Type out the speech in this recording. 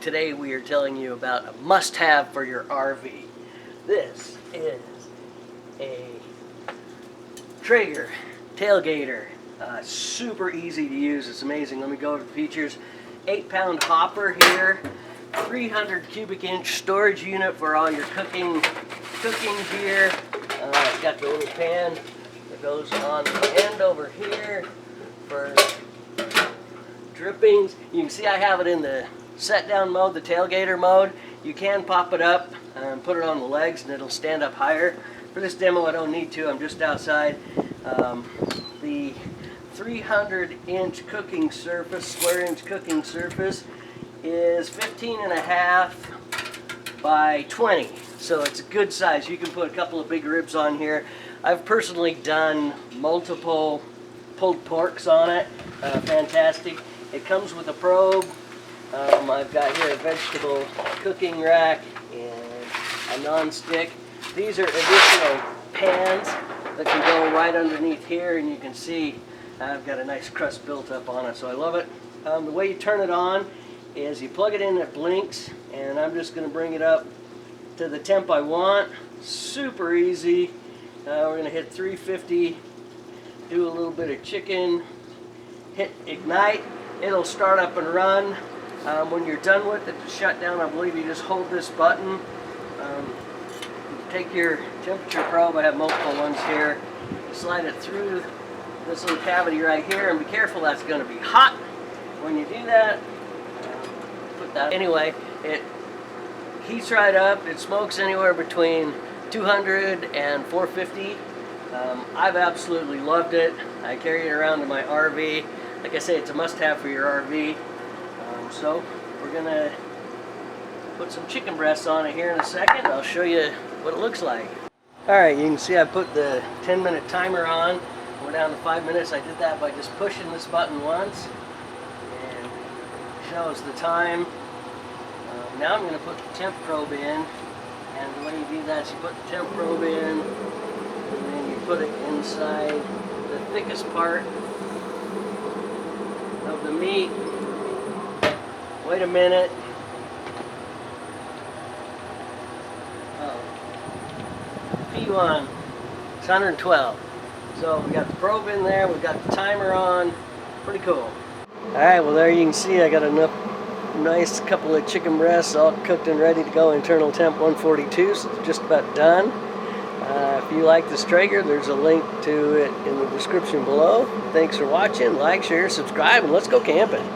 Today we are telling you about a must-have for your RV. This is a Traeger Tailgater. Super easy to use. It's amazing. Let me go over the features. 8-pound hopper here. 300 cubic inch storage unit for all your cooking gear. It's got the little pan that goes on the end over here for drippings. You can see I have it in the set down mode, the tailgater mode. You can pop it up and put it on the legs and it'll stand up higher. For this demo I don't need to, I'm just outside. The 300 inch cooking surface, square inch cooking surface is 15.5 by 20. So it's a good size. You can put a couple of big ribs on here. I've personally done multiple pulled porks on it. Fantastic. It comes with a probe. I've got here a vegetable cooking rack and a non-stick. These are additional pans that can go right underneath here, and you can see I've got a nice crust built up on it, so I love it. The way you turn it on is you plug it in, it blinks, and I'm just going to bring it up to the temp I want. Super easy. We're going to hit 350, do a little bit of chicken, hit ignite. It'll start up and run. When you're done with it, to shut down, I believe you just hold this button. Take your temperature probe. I have multiple ones here. Slide it through this little cavity right here, and be careful, that's going to be hot. When you do that, put that. Anyway, it heats right up. It smokes anywhere between 200 and 450. I've absolutely loved it. I carry it around in my RV. Like I say, it's a must-have for your RV. So we're gonna put some chicken breasts on it here in a second. I'll show you what it looks like. Alright, you can see I put the 10-minute timer on. We're down to 5 minutes. I did that by just pushing this button once, and it shows the time. Now I'm going to put the temp probe in, and the way you do that is you put the temp probe in, and then you put it inside the thickest part of the meat. Wait a minute. P1, it's 112. So we got the probe in there, we've got the timer on. Pretty cool. Alright, well there you can see I got enough nice couple of chicken breasts all cooked and ready to go. Internal temp 142, so it's just about done. If you like this Traeger, there's a link to it in the description below. Thanks for watching. Like, share, subscribe, and let's go camping.